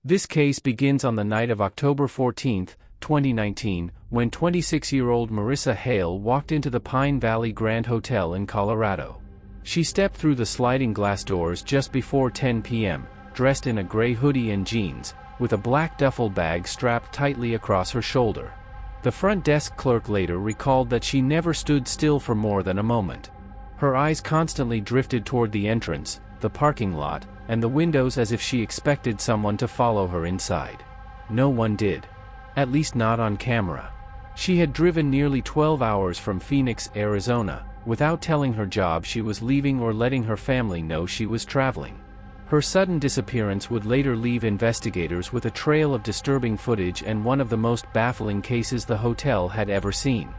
This case begins on the night of October 14, 2019, when 26-year-old Marissa Hale walked into the Pine Valley Grand Hotel in Colorado. She stepped through the sliding glass doors just before 10 p.m., dressed in a gray hoodie and jeans, with a black duffel bag strapped tightly across her shoulder. The front desk clerk later recalled that she never stood still for more than a moment. Her eyes constantly drifted toward the entrance, the parking lot, and the windows as if she expected someone to follow her inside. No one did. At least not on camera. She had driven nearly 12 hours from Phoenix, Arizona, without telling her job she was leaving or letting her family know she was traveling. Her sudden disappearance would later leave investigators with a trail of disturbing footage and one of the most baffling cases the hotel had ever seen.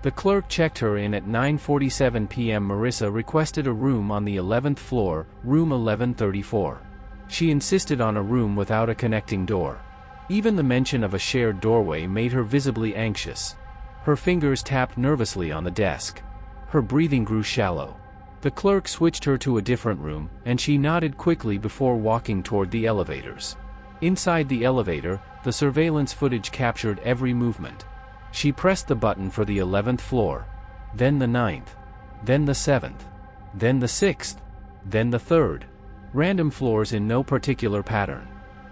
The clerk checked her in at 9:47 p.m. Marissa requested a room on the 11th floor, room 1134. She insisted on a room without a connecting door. Even the mention of a shared doorway made her visibly anxious. Her fingers tapped nervously on the desk. Her breathing grew shallow. The clerk switched her to a different room, and she nodded quickly before walking toward the elevators. Inside the elevator, the surveillance footage captured every movement. She pressed the button for the 11th floor, then the 9th, then the 7th, then the 6th, then the 3rd. Random floors in no particular pattern.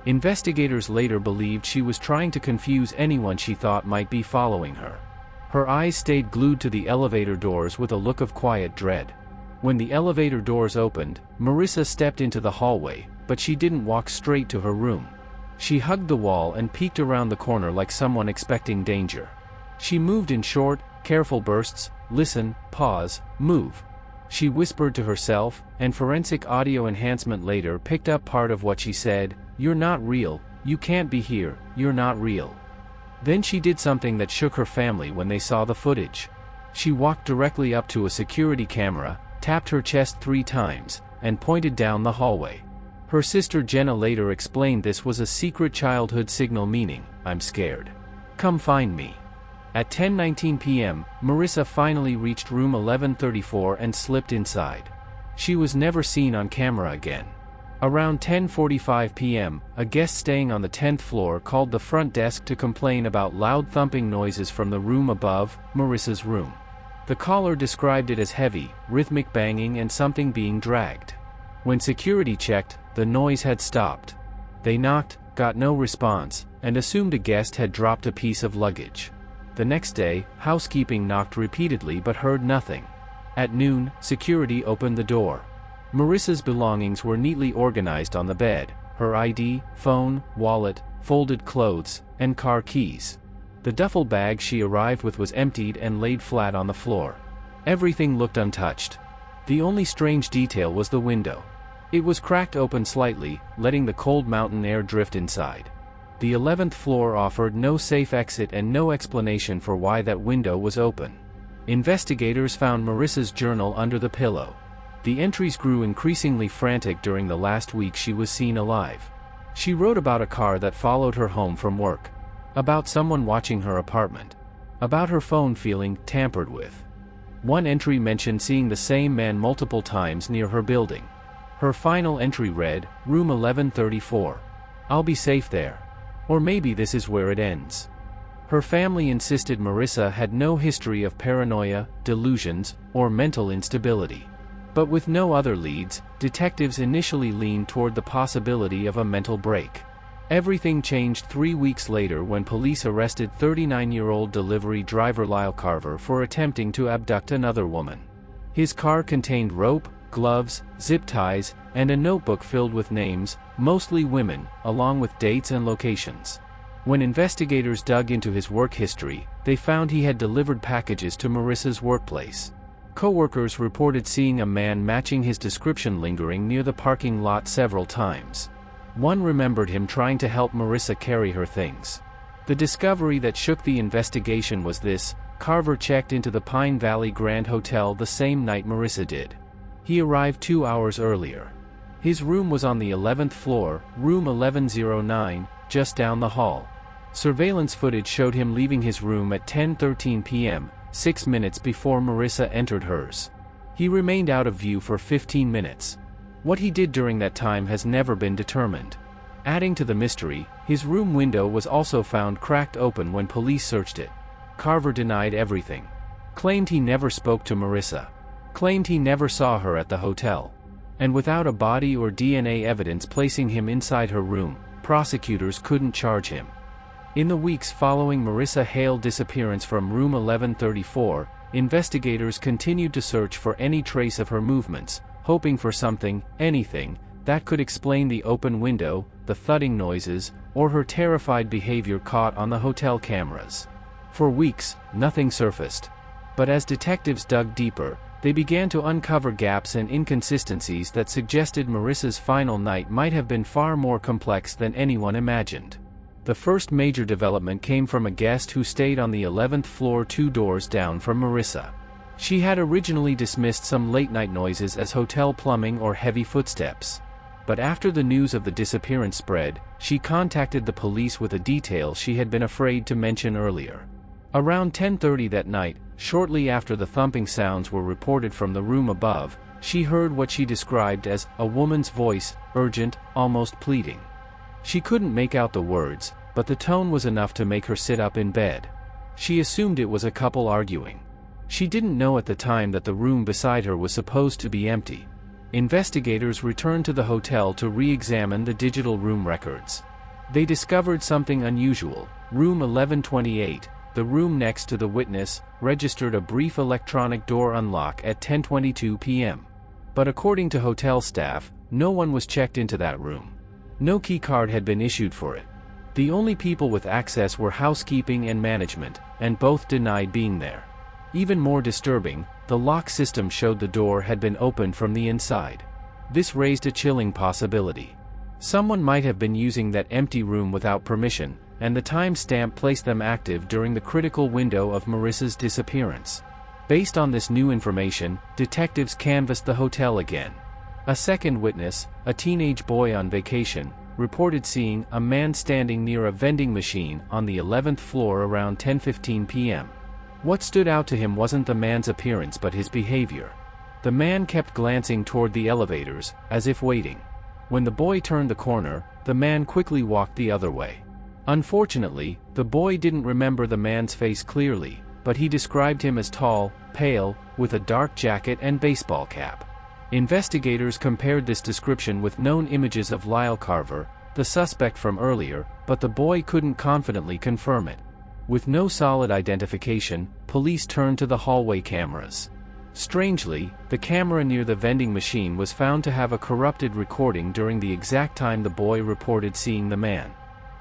Investigators later believed she was trying to confuse anyone she thought might be following her. Her eyes stayed glued to the elevator doors with a look of quiet dread. When the elevator doors opened, Marissa stepped into the hallway, but she didn't walk straight to her room. She hugged the wall and peeked around the corner like someone expecting danger. She moved in short, careful bursts: listen, pause, move. She whispered to herself, and forensic audio enhancement later picked up part of what she said: "You're not real, you can't be here, you're not real." Then she did something that shook her family when they saw the footage. She walked directly up to a security camera, tapped her chest 3 times, and pointed down the hallway. Her sister Jenna later explained this was a secret childhood signal meaning, "I'm scared. Come find me." At 10:19 p.m., Marissa finally reached room 1134 and slipped inside. She was never seen on camera again. Around 10:45 p.m., a guest staying on the 10th floor called the front desk to complain about loud thumping noises from the room above, Marissa's room. The caller described it as heavy, rhythmic banging and something being dragged. When security checked, the noise had stopped. They knocked, got no response, and assumed a guest had dropped a piece of luggage. The next day, housekeeping knocked repeatedly but heard nothing. At noon, security opened the door. Marissa's belongings were neatly organized on the bed: her ID, phone, wallet, folded clothes, and car keys. The duffel bag she arrived with was emptied and laid flat on the floor. Everything looked untouched. The only strange detail was the window. It was cracked open slightly, letting the cold mountain air drift inside. The 11th floor offered no safe exit and no explanation for why that window was open. Investigators found Marissa's journal under the pillow. The entries grew increasingly frantic during the last week she was seen alive. She wrote about a car that followed her home from work, about someone watching her apartment, about her phone feeling tampered with. One entry mentioned seeing the same man multiple times near her building. Her final entry read, "Room 1134. I'll be safe there. Or maybe this is where it ends." Her family insisted Marissa had no history of paranoia, delusions, or mental instability. But with no other leads, detectives initially leaned toward the possibility of a mental break. Everything changed 3 weeks later when police arrested 39-year-old delivery driver Lyle Carver for attempting to abduct another woman. His car contained rope, gloves, zip ties, and a notebook filled with names, mostly women, along with dates and locations. When investigators dug into his work history, they found he had delivered packages to Marissa's workplace. Coworkers reported seeing a man matching his description lingering near the parking lot several times. One remembered him trying to help Marissa carry her things. The discovery that shook the investigation was this: Carver checked into the Pine Valley Grand Hotel the same night Marissa did. He arrived 2 hours earlier. His room was on the 11th floor, room 1109, just down the hall. Surveillance footage showed him leaving his room at 10:13 p.m., 6 minutes before Marissa entered hers. He remained out of view for 15 minutes. What he did during that time has never been determined. Adding to the mystery, his room window was also found cracked open when police searched it. Carver denied everything. Claimed he never spoke to Marissa. Claimed he never saw her at the hotel. And without a body or DNA evidence placing him inside her room, prosecutors couldn't charge him. In the weeks following Marissa Hale's disappearance from room 1134, investigators continued to search for any trace of her movements, hoping for something, anything, that could explain the open window, the thudding noises, or her terrified behavior caught on the hotel cameras. For weeks, nothing surfaced. But as detectives dug deeper, they began to uncover gaps and inconsistencies that suggested Marissa's final night might have been far more complex than anyone imagined. The first major development came from a guest who stayed on the 11th floor 2 doors down from Marissa. She had originally dismissed some late-night noises as hotel plumbing or heavy footsteps. But after the news of the disappearance spread, she contacted the police with a detail she had been afraid to mention earlier. Around 10:30 that night, shortly after the thumping sounds were reported from the room above, she heard what she described as a woman's voice, urgent, almost pleading. She couldn't make out the words, but the tone was enough to make her sit up in bed. She assumed it was a couple arguing. She didn't know at the time that the room beside her was supposed to be empty. Investigators returned to the hotel to re-examine the digital room records. They discovered something unusual. Room 1128, the room next to the witness, registered a brief electronic door unlock at 10:22 p.m. But according to hotel staff, no one was checked into that room. No key card had been issued for it. The only people with access were housekeeping and management, and both denied being there. Even more disturbing, the lock system showed the door had been opened from the inside. This raised a chilling possibility. Someone might have been using that empty room without permission, and the timestamp placed them active during the critical window of Marissa's disappearance. Based on this new information, detectives canvassed the hotel again. A second witness, a teenage boy on vacation, reported seeing a man standing near a vending machine on the 11th floor around 10:15 p.m. What stood out to him wasn't the man's appearance but his behavior. The man kept glancing toward the elevators, as if waiting. When the boy turned the corner, the man quickly walked the other way. Unfortunately, the boy didn't remember the man's face clearly, but he described him as tall, pale, with a dark jacket and baseball cap. Investigators compared this description with known images of Lyle Carver, the suspect from earlier, but the boy couldn't confidently confirm it. With no solid identification, police turned to the hallway cameras. Strangely, the camera near the vending machine was found to have a corrupted recording during the exact time the boy reported seeing the man.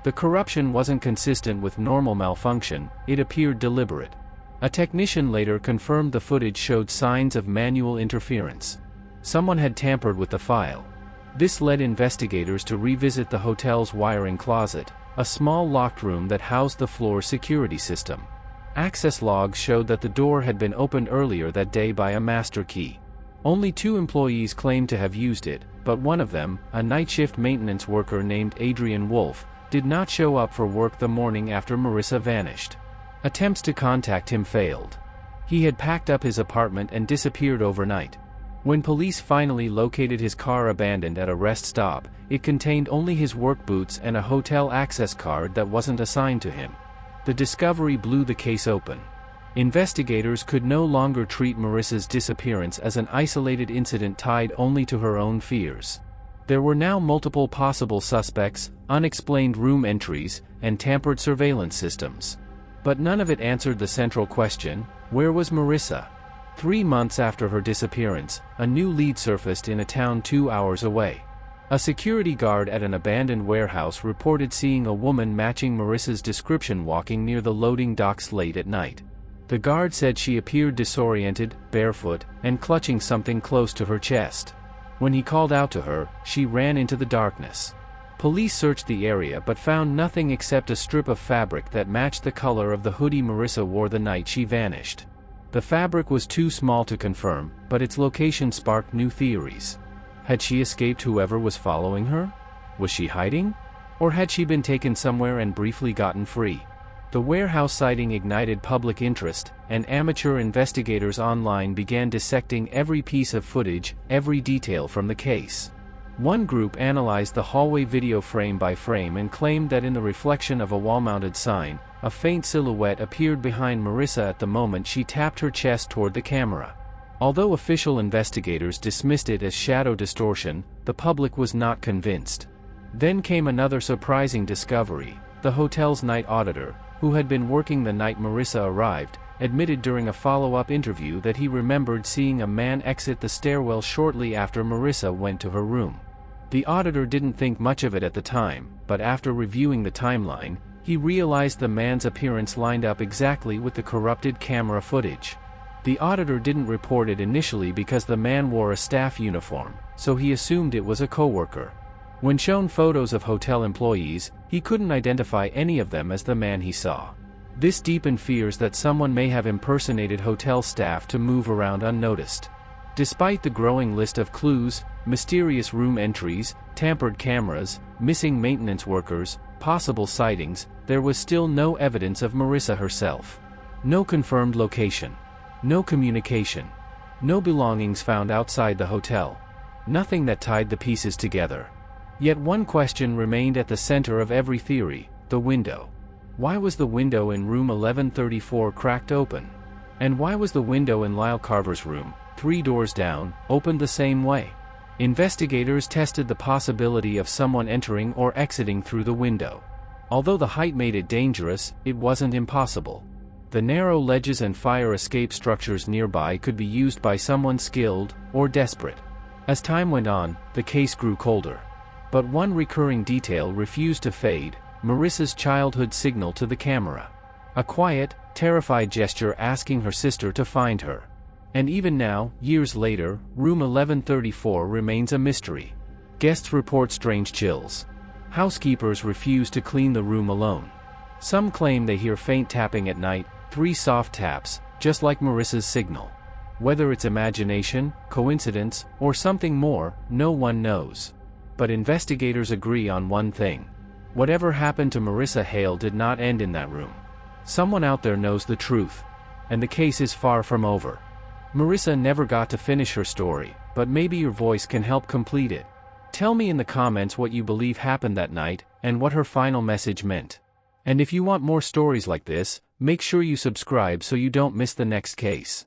The corruption wasn't consistent with normal malfunction, it appeared deliberate. A technician later confirmed the footage showed signs of manual interference. Someone had tampered with the file. This led investigators to revisit the hotel's wiring closet, a small locked room that housed the floor security system. Access logs showed that the door had been opened earlier that day by a master key. Only 2 employees claimed to have used it, but one of them, a night shift maintenance worker named Adrian Wolf, did not show up for work the morning after Marissa vanished. Attempts to contact him failed. He had packed up his apartment and disappeared overnight. When police finally located his car abandoned at a rest stop, it contained only his work boots and a hotel access card that wasn't assigned to him. The discovery blew the case open. Investigators could no longer treat Marissa's disappearance as an isolated incident tied only to her own fears. There were now multiple possible suspects, unexplained room entries, and tampered surveillance systems. But none of it answered the central question: where was Marissa? 3 months after her disappearance, a new lead surfaced in a town 2 hours away. A security guard at an abandoned warehouse reported seeing a woman matching Marissa's description walking near the loading docks late at night. The guard said she appeared disoriented, barefoot, and clutching something close to her chest. When he called out to her, she ran into the darkness. Police searched the area but found nothing except a strip of fabric that matched the color of the hoodie Marissa wore the night she vanished. The fabric was too small to confirm, but its location sparked new theories. Had she escaped whoever was following her? Was she hiding? Or had she been taken somewhere and briefly gotten free? The warehouse sighting ignited public interest, and amateur investigators online began dissecting every piece of footage, every detail from the case. One group analyzed the hallway video frame by frame and claimed that in the reflection of a wall-mounted sign, a faint silhouette appeared behind Marissa at the moment she tapped her chest toward the camera. Although official investigators dismissed it as shadow distortion, the public was not convinced. Then came another surprising discovery. The hotel's night auditor, who had been working the night Marissa arrived, admitted during a follow-up interview that he remembered seeing a man exit the stairwell shortly after Marissa went to her room. The auditor didn't think much of it at the time, but after reviewing the timeline, he realized the man's appearance lined up exactly with the corrupted camera footage. The auditor didn't report it initially because the man wore a staff uniform, so he assumed it was a coworker. When shown photos of hotel employees, he couldn't identify any of them as the man he saw. This deepened fears that someone may have impersonated hotel staff to move around unnoticed. Despite the growing list of clues, mysterious room entries, tampered cameras, missing maintenance workers, possible sightings, there was still no evidence of Marissa herself. No confirmed location. No communication. No belongings found outside the hotel. Nothing that tied the pieces together. Yet one question remained at the center of every theory: the window. Why was the window in room 1134 cracked open? And why was the window in Lyle Carver's room, 3 doors down, opened the same way? Investigators tested the possibility of someone entering or exiting through the window. Although the height made it dangerous, it wasn't impossible. The narrow ledges and fire escape structures nearby could be used by someone skilled or desperate. As time went on, the case grew colder. But one recurring detail refused to fade: Marissa's childhood signal to the camera. A quiet, terrified gesture asking her sister to find her. And even now, years later, room 1134 remains a mystery. Guests report strange chills. Housekeepers refuse to clean the room alone. Some claim they hear faint tapping at night, 3 soft taps, just like Marissa's signal. Whether it's imagination, coincidence, or something more, no one knows. But investigators agree on one thing. Whatever happened to Marissa Hale did not end in that room. Someone out there knows the truth. And the case is far from over. Marissa never got to finish her story, but maybe your voice can help complete it. Tell me in the comments what you believe happened that night, and what her final message meant. And if you want more stories like this, make sure you subscribe so you don't miss the next case.